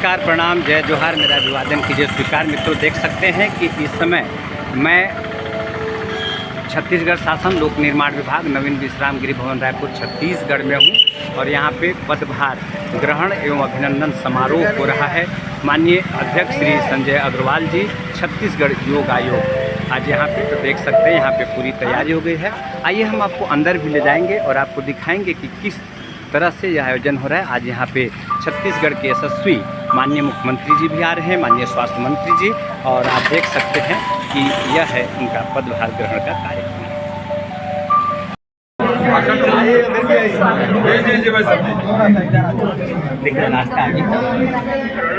नमस्कार, प्रणाम, जय जोहार। मेरा अभिवादन कीजिए स्वीकार। मित्रों, देख सकते हैं कि इस समय मैं छत्तीसगढ़ शासन लोक निर्माण विभाग नवीन विश्राम गृह भवन रायपुर छत्तीसगढ़ में हूँ और यहाँ पे पदभार ग्रहण एवं अभिनंदन समारोह हो रहा है। माननीय अध्यक्ष श्री संजय अग्रवाल जी, छत्तीसगढ़ योग आयोग आज यहाँ पे तो देख सकते हैं यहाँ पे पूरी तैयारी हो गई है। आइए हम आपको अंदर भी ले जाएंगे और आपको दिखाएंगे कि किस तरह से यह आयोजन हो रहा है। आज यहाँ पे छत्तीसगढ़ के यशस्वी माननीय मुख्यमंत्री जी भी आ रहे हैं, माननीय स्वास्थ्य मंत्री जी, और आप देख सकते हैं कि यह है उनका पदभार ग्रहण का कार्यक्रम। देखिए नाश्ता आगे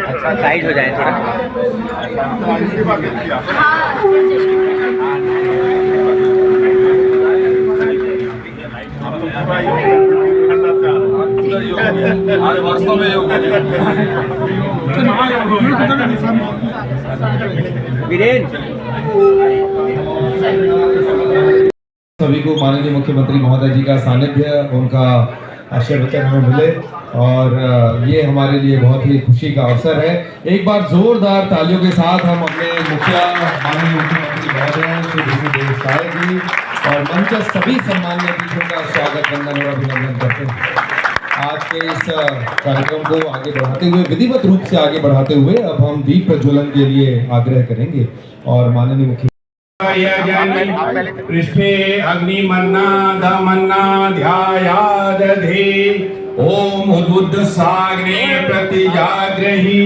अच्छा साइड हो जाए थोड़ा। वास्तव में सभी को माननीय मुख्यमंत्री महोदय जी का सानिध्य, उनका आशीर्वचन हमें मिले और ये हमारे लिए बहुत ही खुशी का अवसर है। एक बार जोरदार तालियों के साथ हम अपने मुखिया माननीय मुख्यमंत्री महोदय श्री भूपेश साय जी और मंच सभी सम्मानीय अतिथियों का स्वागत, वंदन और अभिनंदन करते हैं। आज के इस कार्यक्रम को आगे बढ़ाते हुए, विधिवत रूप से आगे बढ़ाते हुए, अब हम दीप प्रज्वलन के लिए आग्रह करेंगे और माननीय मुख्य पृष्ठे अग्निमन्ना दमन्ना ध्यायादधे ओम उद्बुद्ध साग्ने प्रतिजाग्रहि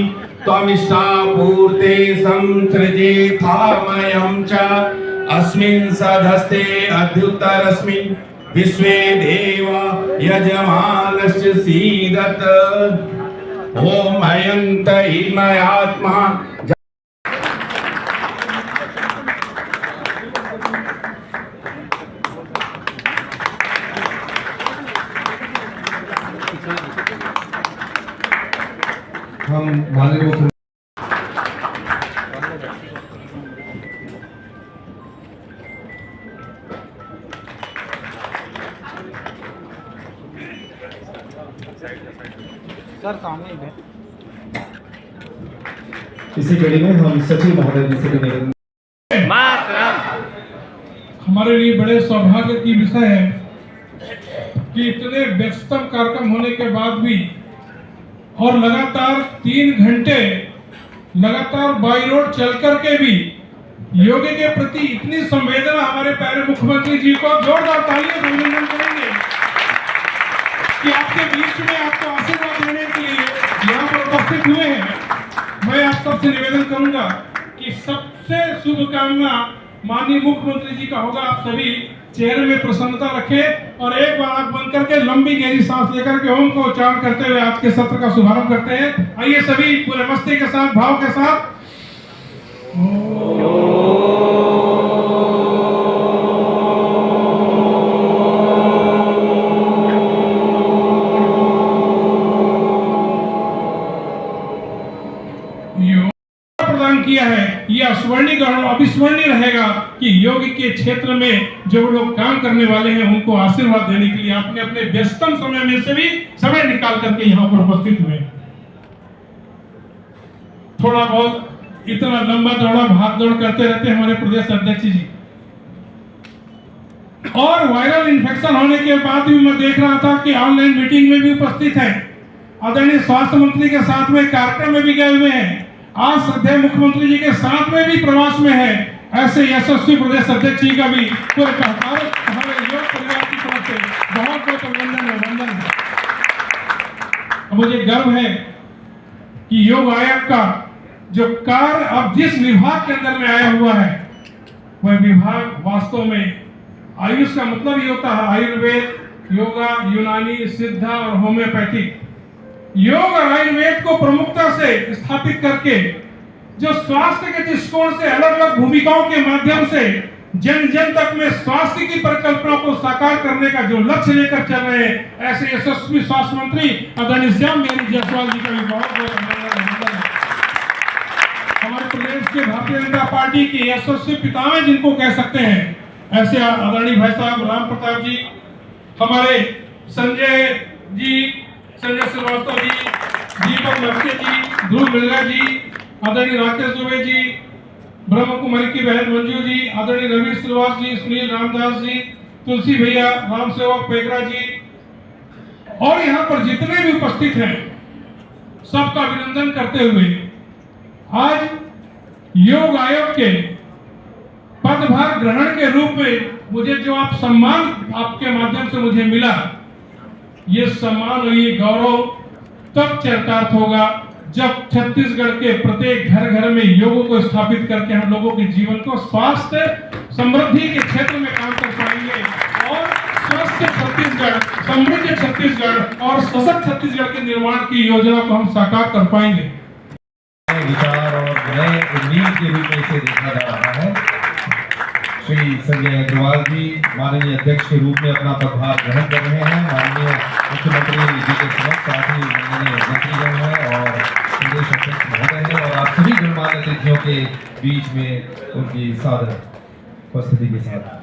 त्वमिष्टापूर्ते संसृजे थामयं च अस्मिन् सधस्ते अद्युत्तरस्मिन् विश्वे देव यजमानस्य सीदत ओम अयंत इमयात्मा। हम माननीय मुख्यमंत्री सर सामने ही है। इसी कड़ी में हम सचिव महोदय जी से निवेदन। हमारे लिए बड़े सौभाग्य की विषय है कि इतने व्यस्तम कार्यक्रम होने के बाद भी और लगातार 3 घंटे लगातार बाई रोड चल करके भी योग के प्रति इतनी संवेदना हमारे प्यारे मुख्यमंत्री जी को जोरदार तालियों से अभिनंदन करेंगे कि आपके बीच में आपको आशीर्वाद देने के लिए यहाँ पर उपस्थित हुए हैं। मैं आप सबसे निवेदन करूंगा कि सबसे शुभकामना माननीय मुख्यमंत्री जी का होगा। आप सभी चेहरे में प्रसन्नता रखें और एक बार आंख बंद करके लंबी गहरी सांस लेकर के ओम को उच्चारण करते हुए आज के सत्र का शुभारंभ करते हैं। आइए सभी पूरे मस्ती के साथ, भाव के साथ। प्रदान किया है, यह स्वर्णिम और अविस्मरणीय रहेगा कि योग के क्षेत्र में जो लोग काम करने वाले हैं उनको आशीर्वाद देने के लिए आपने अपने व्यस्तम समय में से भी समय निकाल करके यहाँ पर उपस्थित हुए। थोड़ा बहुत इतना लंबा चौड़ा भाग दौड़ करते रहते हमारे प्रदेश अध्यक्ष जी, और वायरल इन्फेक्शन होने के बाद भी मैं देख रहा था कि ऑनलाइन मीटिंग में भी उपस्थित है, आदरणीय स्वास्थ्य मंत्री के साथ में कार्यक्रम में भी गए हुए हैं, आज श्रद्धेय मुख्यमंत्री जी के साथ में भी प्रवास में है। ऐसे यशस्वी प्रदेश अध्यक्ष जी का भी पूरे हमारे योग परिवार की तरफ से बहुत बहुत अभिनंदन है, वंदन है। मुझे गर्व है कि योग आयोग का जो कार्य अब जिस विभाग के अंदर में आया हुआ है वह विभाग वास्तव में आयुष का मतलब ही होता है आयुर्वेद, योगा, यूनानी, सिद्धा और होम्योपैथिक। योग और आयुर्वेद को प्रमुखता से स्थापित करके जो स्वास्थ्य के दृष्टिकोण से अलग अलग भूमिकाओं के माध्यम से जन जन तक में स्वास्थ्य की परिकल्पना को साकार करने का जो लक्ष्य लेकर चल रहे हैं, ऐसे यशस्वी स्वास्थ्य मंत्री आदरणीय श्याम बिहारी जायसवाल जी का भी बहुत बहुत अभिनंदन है। हमारे प्रदेश के भारतीय जनता पार्टी के यशस्वी पितामह जिनको कह सकते हैं, ऐसे आदरणीय भाई साहब राम प्रताप जी, हमारे संजय श्रीवास्तव जी दीपक मस्के जी, ध्रुव मिर्जा जी, आदरणीय राकेश दुबे जी, ब्रह्म कुमारी की बहन मंजू जी, आदरणीय रवि श्रीवास जी, सुनील रामदास जी, तुलसी भैया, राम सेवक पेगरा जी और यहाँ पर जितने भी उपस्थित हैं सबका अभिनंदन करते हुए आज योग आयोग के पदभार ग्रहण के रूप में मुझे जो आप सम्मान आपके माध्यम से मुझे मिला, ये सम्मान और ये गौरव तब चरितार्थ होगा जब छत्तीसगढ़ के प्रत्येक घर घर में योग को स्थापित करके हम लोगों के जीवन को स्वास्थ्य समृद्धि के क्षेत्र में काम कर पाएंगे और स्वस्थ छत्तीसगढ़, समृद्ध छत्तीसगढ़ और सशक्त छत्तीसगढ़ के निर्माण की योजना को हम साकार कर पाएंगे। नए विचार और नए उम्मीद के रूप में इसे देखा जा रहा है। श्री संजय अग्रवाल जी माननीय अध्यक्ष के रूप में अपना पदभार ग्रहण कर रहे हैं। माननीय मुख्यमंत्री जी के समक्ष साथ ही माननीय मंत्रीगण हैं और प्रदेश अध्यक्ष महोदय हैं और आप सभी गणमान्य अतिथियों के बीच में उनकी सादर उपस्थिति के साथ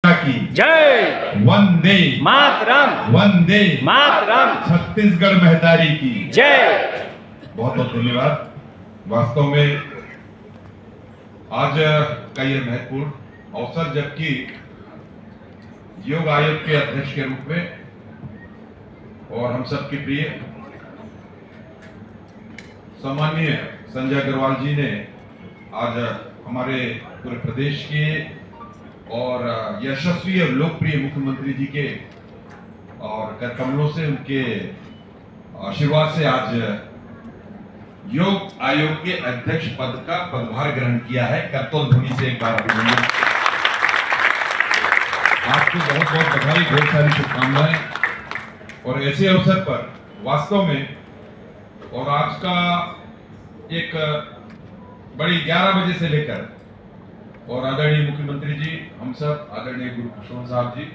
की जय वंदे मातरम, वंदे मातरम, छत्तीसगढ़ महतारी की जय। बहुत बहुत धन्यवाद। वास्तव में आज का यह महत्वपूर्ण अवसर, जबकि योग आयोग के अध्यक्ष के रूप में और हम सबके प्रिय सम्माननीय संजय अग्रवाल जी ने आज हमारे पूरे प्रदेश के और यशस्वी और लोकप्रिय मुख्यमंत्री जी के और कर कमलों से उनके आशीर्वाद से आज योग आयोग के अध्यक्ष पद का पदभार ग्रहण किया है। करतोल ध्वनि से एक बार अभिनंदन। आपको बहुत बहुत बधाई, बहुत सारी शुभकामनाएं। और ऐसे अवसर पर वास्तव में और आज का एक बड़ी 11 बजे से लेकर और आदरणीय मुख्यमंत्री जी, हम सब आदरणीय गुरु खुशवंत साहब जी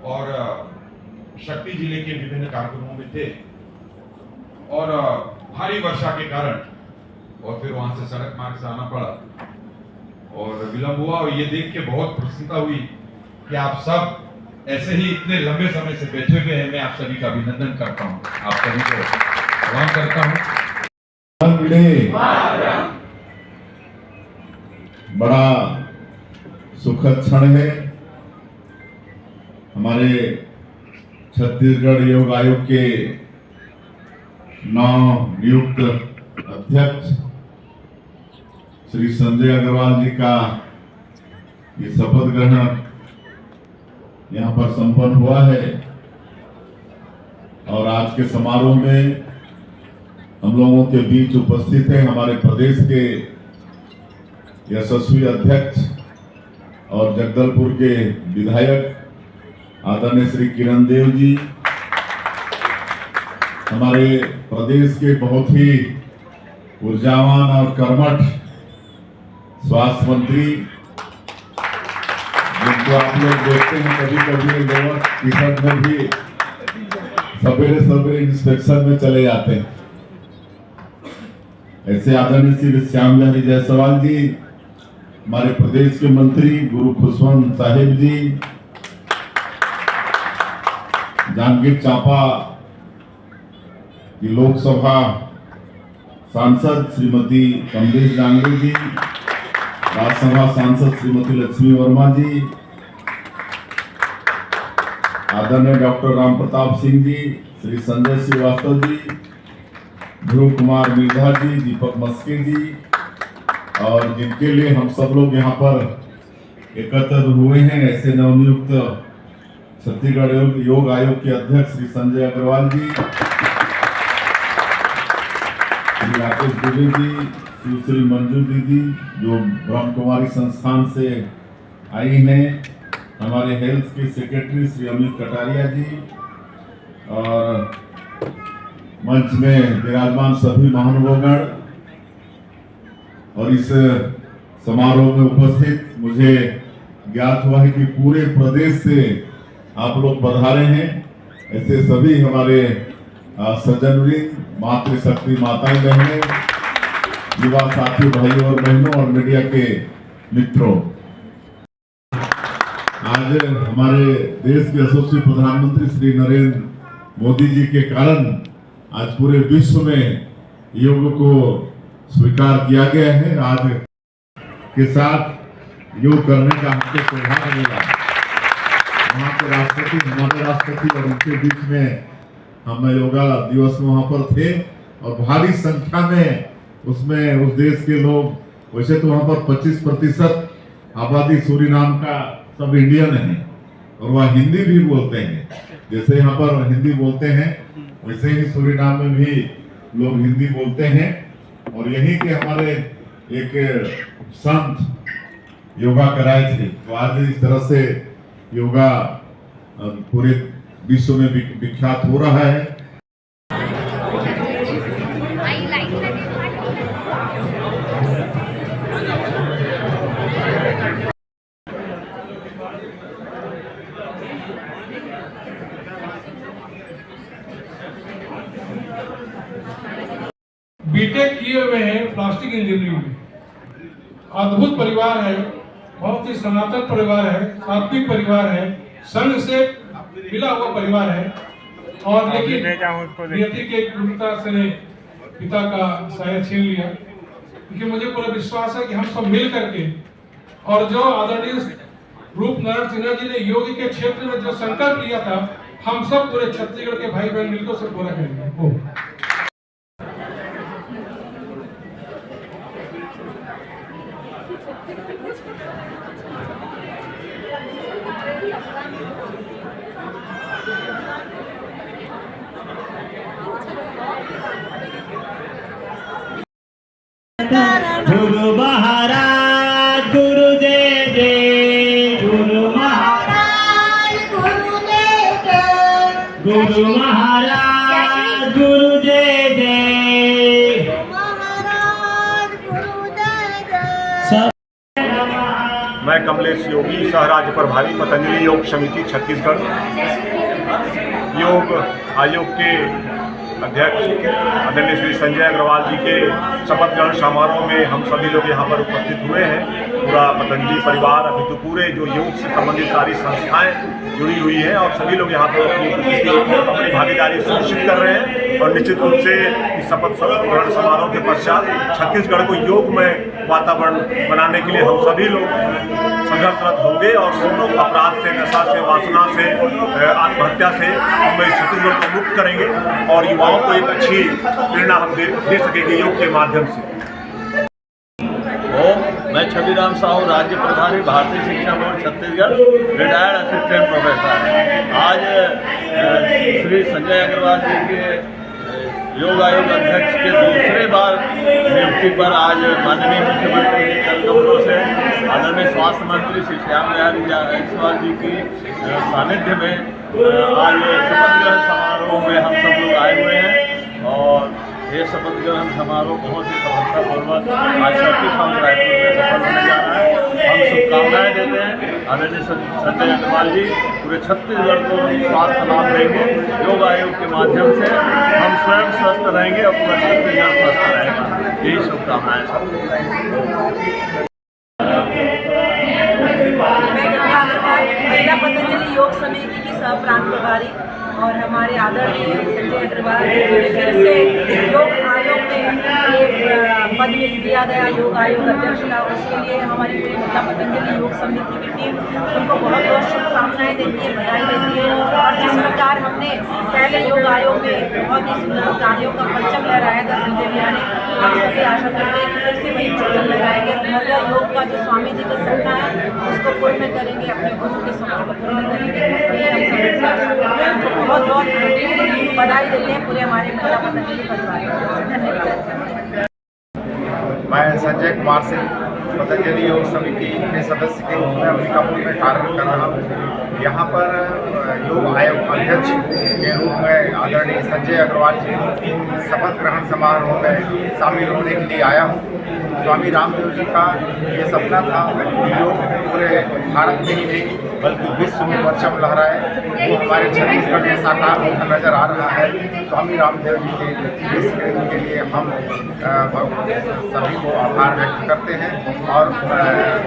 और शक्ति जिले के विभिन्न कार्यक्रमों में थे और भारी वर्षा के कारण और फिर वहां से सड़क मार्ग से आना पड़ा और विलंब हुआ और ये देख के बहुत प्रसन्नता हुई कि आप सब ऐसे ही इतने लंबे समय से बैठे हुए हैं। मैं आप सभी का अभिनंदन करता हूँ, आप सभी को प्रणाम करता हूँ। बड़ा सुखद क्षण है। हमारे छत्तीसगढ़ योग आयोग के नव नियुक्त अध्यक्ष श्री संजय अग्रवाल जी का ये शपथ ग्रहण यहाँ पर संपन्न हुआ है और आज के समारोह में हम लोगों के बीच उपस्थित हैं हमारे प्रदेश के यशस्वी अध्यक्ष और जगदलपुर के विधायक आदरणीय श्री किरण देव जी, हमारे प्रदेश के बहुत ही ऊर्जावान और कर्मठ स्वास्थ्य मंत्री, जिनको आप लोग देखते हैं कभी कभी लोअर किशन में भी सवेरे सवेरे इंस्पेक्शन में चले जाते हैं। ऐसे आदरणीय श्री श्याम बिहारी जायसवाल जी, हमारे प्रदेश के मंत्री गुरु खुशवंत साहिब जी, जांजगीर चांपा की लोकसभा सांसद श्रीमती कमलेश डांगरे जी, राज्यसभा सांसद श्रीमती लक्ष्मी वर्मा जी, आदरणीय डॉक्टर राम प्रताप सिंह जी, श्री संजय श्रीवास्तव जी, ध्रुव कुमार मिर्धा जी, दीपक मस्के जी और जिनके लिए हम सब लोग यहाँ पर एकत्र हुए हैं, ऐसे नवनियुक्त छत्तीसगढ़ योग आयोग के अध्यक्ष श्री संजय अग्रवाल जी, श्री राकेश दुबे जी, श्री मंजू दीदी जो ब्रह्म कुमारी संस्थान से आई हैं, हमारे हेल्थ के सेक्रेटरी श्री अमित कटारिया जी और मंच में विराजमान सभी महानुभावगण और इस समारोह में उपस्थित मुझे ज्ञात हुआ है कि पूरे प्रदेश से आप लोग पधारे हैं। ऐसे सभी हमारे सज्जनवृंद, मातृशक्ति माताएं बहनें, युवा साथी भाइयों और बहनों और मीडिया के मित्रों, आज हमारे देश के यशस्वी प्रधानमंत्री श्री नरेंद्र मोदी जी के कारण आज पूरे विश्व में योग को स्वीकार किया गया है। आज के साथ योग करने का हमको सौभाग्य मिला। वहाँ के राष्ट्रपति, हमारे राष्ट्रपति और उनके बीच में हम योगा दिवस में वहाँ पर थे और भारी संख्या में उसमें उस देश के लोग, वैसे तो वहाँ पर 25% आबादी सूरीनाम का सब इंडियन है और वह हिंदी भी बोलते हैं। जैसे यहाँ पर हिंदी बोलते हैं वैसे ही सूरीनाम में भी लोग हिंदी बोलते हैं। और यही के हमारे एक संत योगा कराए थे। तो आज इस तरह से योगा पूरे विश्व में विख्यात हो रहा है। बीटेक किए हुए हैं प्लास्टिक इंजीनियरिंग में। अद्भुत परिवार है, बहुत ही सनातन परिवार है, सात्विक परिवार है, संघ से मिला हुआ परिवार है। और लेकिन नियति के क्रूरता से पिता का साया छीन लिया। क्योंकि मुझे पूरा विश्वास है कि हम सब मिल करके और जो आदरणीय रूप नारायण सिन्हा जी ने योग के क्षेत्र में जो संकल्प लिया था, हम सब पूरे छत्तीसगढ़ के भाई बहन मिलकर उसे पूरा करेंगे। गुरु महाराज गुरु जय जय, गुरु महाराज गुरु जय जय, गुरु महाराज गुरु जय जय, महाराज गुरु जय जय। मैं कमलेश योगी, सह राज्य प्रभारी पतंजलि योग समिति छत्तीसगढ़। योग आयोग के अध्यक्ष आदरणीय श्री संजय अग्रवाल जी के शपथ ग्रहण समारोह में हम सभी लोग यहाँ पर उपस्थित हुए हैं। पूरा पतंजलि परिवार, अभी तो पूरे जो योग से संबंधित सारी संस्थाएं जुड़ी हुई हैं और सभी लोग यहाँ पर अपनी भागीदारी सुनिश्चित कर रहे हैं। और निश्चित रूप से इस शपथ ग्रहण समारोह के पश्चात छत्तीसगढ़ को योगमय वातावरण बनाने के लिए हम सभी लोग संघर्षरत होंगे और अपराध से, नशा से, वासना से, आत्महत्या से हम इस छत्तीसगढ़ को मुक्त करेंगे और युवाओं को एक अच्छी प्रेरणा हम दे सकेंगे योग के माध्यम से। मैं छबीराम साहू, राज्य प्रभारी भारतीय शिक्षा board Chhattisgarh, retired assistant professor. आज श्री संजय अग्रवाल जी के योग आयोग अध्यक्ष के दूसरे बार नियुक्ति पर आज माननीय मुख्यमंत्री के कल कमरों से आदरणीय स्वास्थ्य मंत्री श्री श्याम बिहारी जायसवाल जी की सानिध्य में आज शपथ ग्रहण समारोह में हम सब लोग आए हुए हैं। और ये शपथ ग्रहण समारोह बहुत ही सफलतापूर्वक आज सर्किट हाउस रायपुर में सफल होने जा रहा है। हम शुभकामनाएं देते हैं आदरणीय संजय अग्रवाल जी पूरे छत्तीसगढ़ को स्वास्थ्य लाभ देंगे। योग आयोग के माध्यम से हम स्वयं स्वस्थ रहेंगे और पूरा छत्तीसगढ़ स्वस्थ रहेगा। यही शुभकामनाएं सब। महिला पतंजलि योग समिति की सह प्रांत प्रभारी और हमारे आदरणीय संजय अग्रवाल जी फिर से योग आयोग में एक पद दिया गया, योग आयोग अध्यक्ष का। उसके लिए हमारी पूरी महिला पतंजलि योग समिति की टीम उनको बहुत बहुत शुभकामनाएं देती है, बधाई देती है। और जिस प्रकार हमने पहले योग आयोग में बहुत ही सुंदर कार्यों का परचम लहराया था संजय भैया ने, हम सभी आशा करते हैं कि फिर से वही परचम लहराएंगे। हमारा योग का जो स्वामी जी का सपना है उसको पूर्ण करेंगे, अपने गुरु के सपने को पूर्ण करेंगे। ये हम सभी से आशा करते हैं। बहुत बहुत बधाई देते हैं पूरे हमारे महिला पतंजलि परिवार को। धन्यवाद। मैं संजय कुमार सिंह पतंजलि योग समिति के सदस्य के रूप में अंबिकापुर में कार्य कर रहा हूँ। यहाँ पर योग आयोग अध्यक्ष के रूप में आदरणीय संजय अग्रवाल जी की शपथ ग्रहण समारोह में शामिल होने के लिए आया हूँ। स्वामी रामदेव जी का ये सपना था कि योग पूरे भारत में ही नहीं बल्कि विश्व में परचम लहराए। वो हमारे छत्तीसगढ़ में साकार होता नजर आ रहा है। स्वामी रामदेव जी के इस कृति के लिए हम सभी को आभार व्यक्त करते हैं और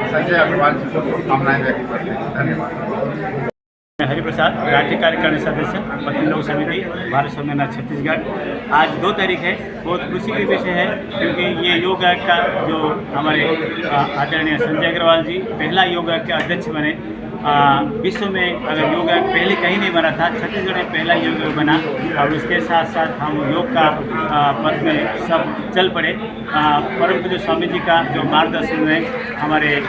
संजय अग्रवाल जी को शुभकामनाएं व्यक्त करते हैं। धन्यवाद। हरिप्रसाद, राज्य कार्यकारिणी सदस्य, पत्नी लोक समिति, भारत संविधान छत्तीसगढ़। आज 2 तारीख है, बहुत खुशी की विषय है क्योंकि ये योग आयोग का जो हमारे आदरणीय संजय अग्रवाल जी पहला योग आयोग के अध्यक्ष बने। विश्व में अगर योग आयोग पहले कहीं नहीं बना था, छत्तीसगढ़ में पहला योग आयोग बना और उसके साथ साथ हम योग का पथ में सब चल पड़े। परम पूज्य स्वामी जी का जो मार्गदर्शन में हमारे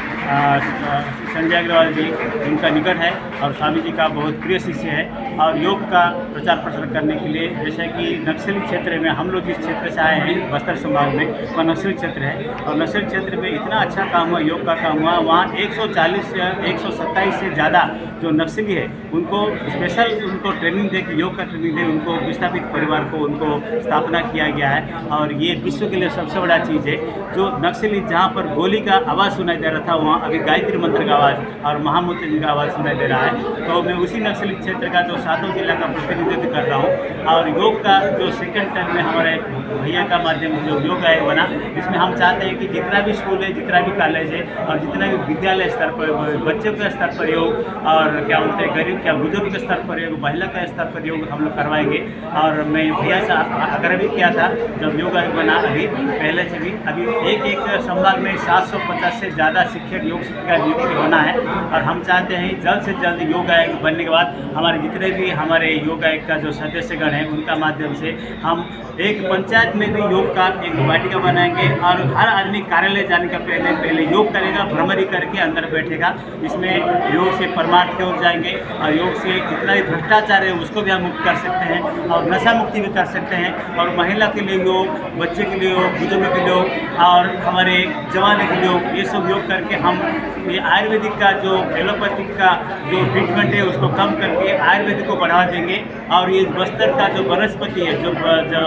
संजय अग्रवाल जी उनका निकट है और स्वामी जी का बहुत प्रिय शिष्य है और योग का प्रचार प्रसार करने के लिए, जैसे कि नक्सली क्षेत्र में हम लोग जिस क्षेत्र से आए हैं बस्तर संभाग में, वह नक्सली क्षेत्र है और नक्सली क्षेत्र में इतना अच्छा काम हुआ, योग का काम हुआ। वहाँ 140 या 127 से ज़्यादा जो नक्सली है उनको स्पेशल उनको ट्रेनिंग दे के, योग का ट्रेनिंग दे, उनको विस्थापित परिवार को उनको स्थापना किया गया है और ये विश्व के लिए सबसे बड़ा चीज़ है। जो नक्सली जहाँ पर गोली का आवाज़ सुनाई दे रहा था, वहाँ अभी गायत्री मंत्र का आवाज़ और महामंत्र जी का आवाज़ सुनाई दे रहा है। तो मैं उसी नक्सली क्षेत्र का जो 7 जिला का प्रतिनिधित्व कर रहा हूँ और योग का जो सेकंड टर्म में हमारे भैया का माध्यम से जो योग आयोग बना, इसमें हम चाहते हैं कि जितना भी स्कूल है, जितना भी कॉलेज है और जितना भी विद्यालय स्तर पर, बच्चों के स्तर पर योग और क्या बोलते हैं गरीब क्या बुजुर्ग के स्तर पर योग, महिला के स्तर पर योग हम लोग करवाएंगे। और मैं भैया से आग्रह भी किया था जब योग आयोग बना, अभी पहले से भी अभी एक संभाग में 750 से ज़्यादा शिक्षक योग शिक्षिका नियुक्ति होना है और हम चाहते हैं जल्द से जल्द योग आयोग बनने के बाद हमारे जितने भी हमारे योग आयोग का जो सदस्यगण हैं उनका माध्यम से हम एक पंचायत में भी योग का एक वाटिका बनाएंगे और हर आदमी कार्यालय जाने का पहले योग करेगा, भ्रमरी करके अंदर बैठेगा। इसमें योग से परमार्थ की ओर जाएंगे और योग से जितना भी भ्रष्टाचार है उसको भी हम मुक्त कर सकते हैं और नशा मुक्ति भी कर सकते हैं और महिला के लिए योग, बच्चे के लिए योग, बुजुर्ग के लिए योग और हमारे जवान के लिए योग, ये सब योग करके हम ये आयुर्वेदिक का जो एलोपैथिक का जो ट्रीटमेंट है उसको कम करके आयुर्वेदिक को बढ़ावा देंगे और ये बस्तर का जो वनस्पति है, जो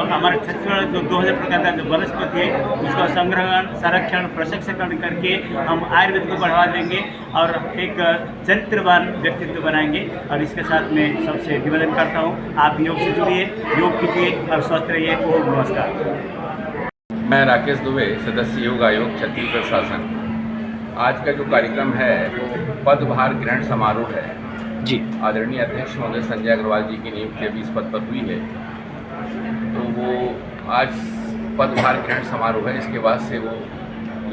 हमारे छत्तीसगढ़ जो 2000 प्रकार का जो वनस्पति है उसका संग्रहण, संरक्षण, प्रशिक्षण करके हम आयुर्वेद को बढ़ावा देंगे और एक चरित्रवान व्यक्तित्व बनाएंगे। और इसके साथ में सबसे निवेदन करता हूँ, आप योग से जुड़िए, योग कीजिए और स्वस्थ रहिए। ओम नमस्कार। मैं राकेश दुबे, सदस्य योग आयोग छत्तीसगढ़ शासन। आज का जो कार्यक्रम है पदभार ग्रहण समारोह है जी। आदरणीय अध्यक्ष महोदय संजय अग्रवाल जी की नियुक्ति अभी इस पद पर हुई है, तो वो आज पदभार ग्रहण समारोह है। इसके बाद से वो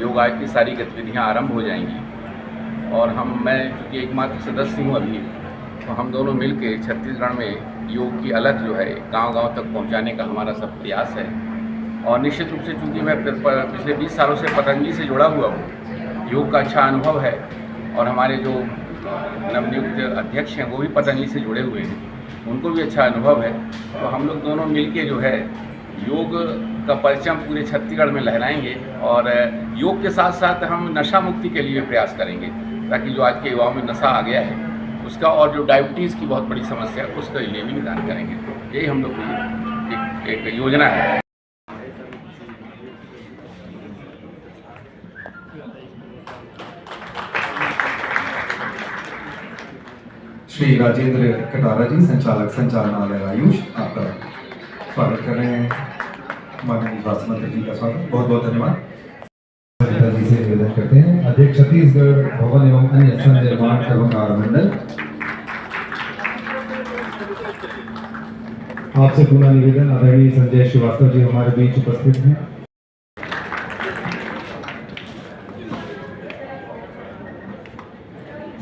योग आयोग की सारी गतिविधियां आरंभ हो जाएंगी और मैं चूँकि एकमात्र सदस्य हूँ अभी, तो हम दोनों मिलकर छत्तीसगढ़ में योग की अलख जो है गांव-गांव तक पहुंचाने का हमारा सब प्रयास है। और निश्चित रूप से चूँकि मैं पिछले 20 सालों से पतंजलि से जुड़ा हुआ हूँ, योग का अच्छा अनुभव है और हमारे जो नवनियुक्त अध्यक्ष हैं वो भी पतंजलि से जुड़े हुए हैं, उनको भी अच्छा अनुभव है। तो हम लोग दोनों मिलके जो है योग का परचम पूरे छत्तीसगढ़ में लहराएंगे और योग के साथ साथ हम नशा मुक्ति के लिए प्रयास करेंगे ताकि जो आज के युवाओं में नशा आ गया है उसका और जो डायबिटीज़ की बहुत बड़ी समस्या है उसके लिए भी निदान करेंगे। यही हम लोग की एक योजना है। श्री राजेंद्र कटारा जी, संचालक संचालनालय आयुष, आपका स्वागत कर रहे हैं। माननीय स्वास्थ्य मंत्री जी का स्वागत, बहुत बहुत धन्यवाद। जी से निवेदन करते हैं अध्यक्ष छत्तीसगढ़ भवन एवं अन्य संघ निर्माण कर्मकार मंडल, आपसे पुनः निवेदन, आदरणीय संजय श्रीवास्तव जी हमारे बीच उपस्थित हैं।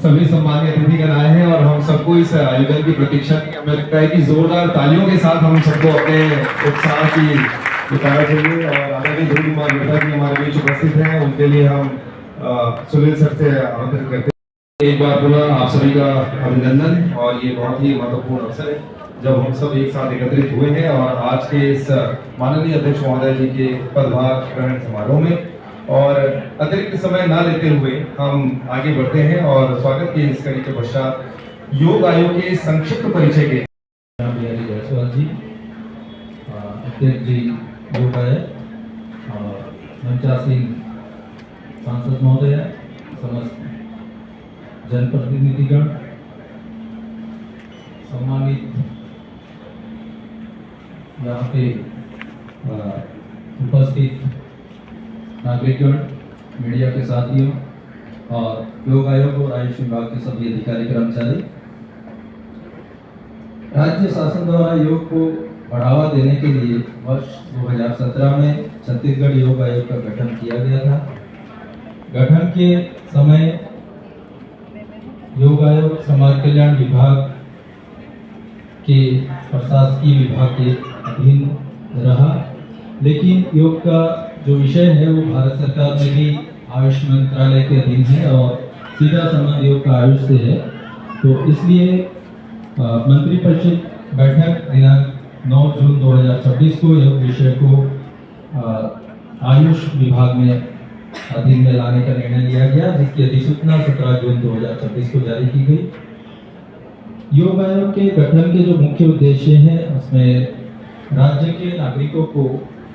सभी सम्मानीय अतिथिगण आए हैं और हम सबको इस आयोजन की प्रतीक्षा की, हमें लगता है कि जोरदार तालियों के साथ हम सबको अपने उत्साह की बताना चाहिए। और आदरणीय ध्रुव कुमार मिर्धा जी हमारे बीच उपस्थित हैं, उनके लिए हम सुनील सर से आमंत्रित करते हैं। एक बार पुनः आप सभी का अभिनंदन और ये बहुत ही महत्वपूर्ण अवसर है जब हम सब एक साथ एकत्रित हुए हैं और आज के इस माननीय अध्यक्ष महोदय जी के पदभार ग्रहण समारोह में और अतिरिक्त समय न लेते हुए हम आगे बढ़ते हैं और स्वागत के इस कड़ी के पश्चात योग आयोग के संक्षिप्त परिचय के जायसवाल जी, अध्यक्ष जी योग आयोग, मंचा सिंह सांसद महोदय, समस्त जनप्रतिनिधिगण, सम्मानित यहाँ पे उपस्थित नागरिकगण, मीडिया के साथियों और योग आयोग और आयुष विभाग के सभी अधिकारी कर्मचारी, राज्य शासन द्वारा योग को बढ़ावा देने के लिए वर्ष 2017 में छत्तीसगढ़ योग आयोग का गठन किया गया था। गठन के समय योग आयोग समाज कल्याण विभाग के प्रशासकीय विभाग के अधीन रहा, लेकिन योग का जो विषय है वो भारत सरकार में भी आयुष मंत्रालय के अधीन है और सीधा संबंध योग का आयुष से है। तो इसलिए मंत्रिपरिषद बैठक दिनांक 9 जून 2026 को योग विषय को आयुष विभाग में अधीन में लाने का निर्णय लिया गया, जिसकी अधिसूचना 17 जून 2026 को जारी की गई। योग आयोग के गठन के जो मुख्य उद्देश्य हैं उसमें राज्य के नागरिकों को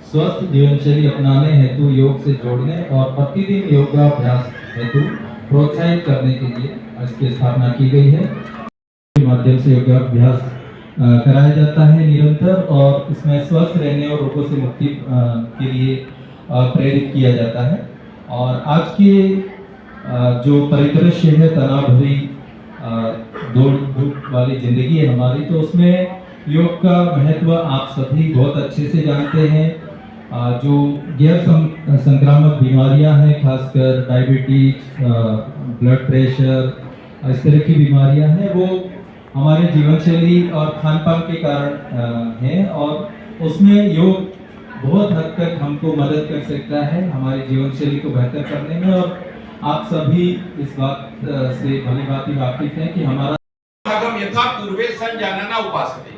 स्वस्थ जीवन शैली अपनाने हेतु योग से जोड़ने और प्रतिदिन योगाभ्यास हेतु प्रोत्साहित करने के लिए इसकी स्थापना की गई है। के माध्यम से योगाभ्यास कराया जाता है निरंतर, और इसमें स्वस्थ रहने और रोगों से मुक्ति के लिए प्रेरित किया जाता है। और आज के जो परिदृश्य है, तनाव भरी दौड़ धूप वाली जिंदगी है हमारी, तो उसमें योग का महत्व आप सभी बहुत अच्छे से जानते हैं। जो गैर संक्रामक बीमारियां हैं, खासकर डायबिटीज, ब्लड प्रेशर, इस तरह की बीमारियां हैं, वो हमारे जीवन शैली और खान पान के कारण हैं, और उसमें योग बहुत हद तक हमको मदद कर सकता है हमारी जीवन शैली को बेहतर करने में। और आप सभी इस बात से भली भांति वाकिफ हैं कि हमारा भागम यथा पूर्वे संजानना उपासते,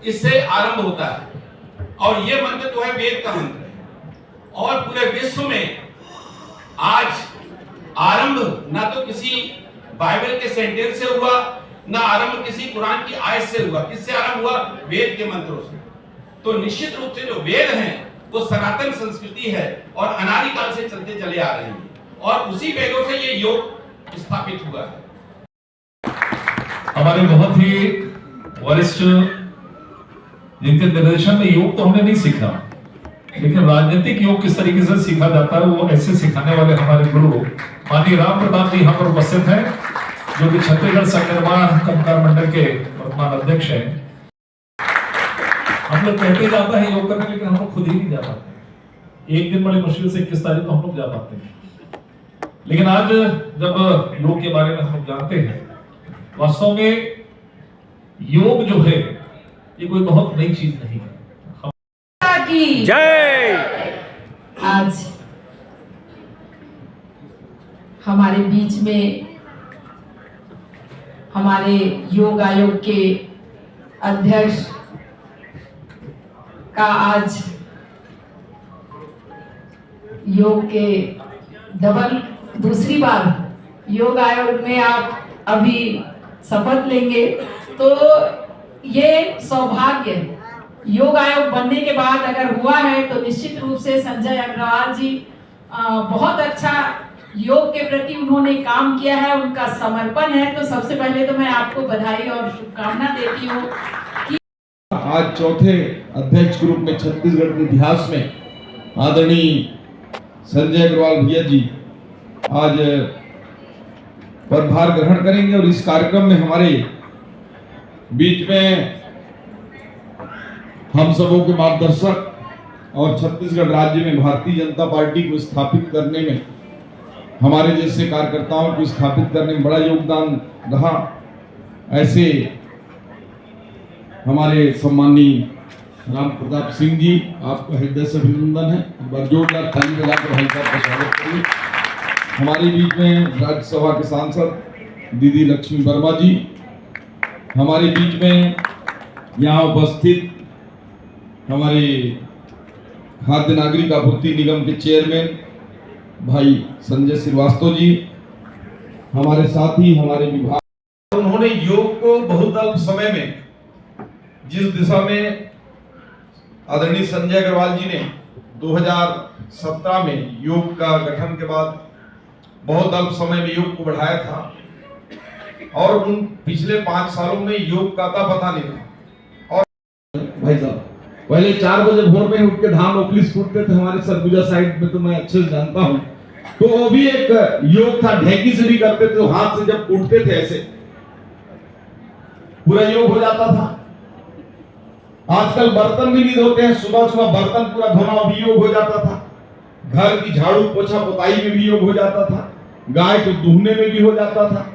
इससे आरंभ होता है। और ये मंत्र तो है वेद का मंत्र है, और पूरे विश्व में आज आरंभ ना तो किसी बाइबल के सेंटेंस से हुआ, ना आरंभ किसी कुरान की आयत से हुआ। किससे आरंभ हुआ? वेद के मंत्रों से। तो निश्चित रूप से जो वेद हैं वो सनातन संस्कृति है और अनादिकाल से चलते चले आ रहे हैं, और उसी वेदों से ये योग स्थापित हुआ है। हमारे बहुत ही वरिष्ठ जिनके निर्देशन में योग तो हमने नहीं सीखा, लेकिन राजनीतिक योग किस तरीके से सीखा जाता है वो ऐसे सिखाने वाले हमारे गुरु माननीय राम प्रताप जी यहाँ पर उपस्थित हैं, जो कि छत्तीसगढ़ संघ निर्माण कर्मकार मंडल के वर्तमान अध्यक्ष हैं। हम लोग कहते जाता है योग करने, लेकिन हम लोग खुद ही नहीं जा पाते। एक दिन बड़ी मुश्किल से 21 तारीख को हम लोग जा पाते हैं, लेकिन आज जब योग के बारे में हम लोग जानते हैं, वास्तव में योग जो है ये कोई बहुत नई चीज नहीं है। जय। आज हमारे बीच में हमारे योग आयोग के अध्यक्ष का आज योग के दूसरी बार योग आयोग में आप अभी शपथ लेंगे, तो ये सौभाग्य योग आयोग बनने के बाद अगर हुआ है तो निश्चित रूप से संजय अग्रवाल जी बहुत अच्छा योग के प्रति उन्होंने काम किया है, उनका समर्पण है। तो सबसे पहले तो मैं आपको बधाई और शुभकामना देती हूँ कि आज चौथे अध्यक्ष ग्रुप में छत्तीसगढ़ के इतिहास में आदरणीय संजय अग्रवाल भैया जी आज पदभार ग्रहण करेंगे, और इस कार्यक्रम में हमारे बीच में हम सबों के मार्गदर्शक और छत्तीसगढ़ राज्य में भारतीय जनता पार्टी को स्थापित करने में, हमारे जैसे कार्यकर्ताओं को स्थापित करने में बड़ा योगदान रहा, ऐसे हमारे सम्माननीय राम प्रताप सिंह जी, आपका हृदय से अभिनंदन है। एक बार जोरदार ताली बजाकर भाई साहब का स्वागत करिए। हमारे बीच में राज्यसभा के सांसद दीदी लक्ष्मी वर्मा जी, हमारे बीच में यहाँ उपस्थित हमारे खाद्य नागरिक आपूर्ति निगम के चेयरमैन भाई संजय श्रीवास्तव जी, हमारे साथ ही हमारे विभाग, उन्होंने योग को बहुत अल्प समय में जिस दिशा में आदरणीय संजय अग्रवाल जी ने 2017 में योग का गठन के बाद बहुत अल्प समय में योग को बढ़ाया था, और उन पिछले 5 सालों में योग का पता नहीं था। और भाई साहब पहले 4 बजे भोर में उठ के धान ओखली कूटते थे हमारे सरगुजा साइड में, तो मैं अच्छे से जानता हूं। तो वो भी एक योग था, ढेकी से भी करते थे, हाथ से जब कूटते थे ऐसे पूरा योग हो जाता था। आजकल बर्तन भी नहीं धोते हैं, सुबह सुबह बर्तन पूरा धोना भी योग हो जाता था। घर की झाड़ू पोछा पोताई में भी योग हो जाता था, गाय को दूहने में भी हो जाता था।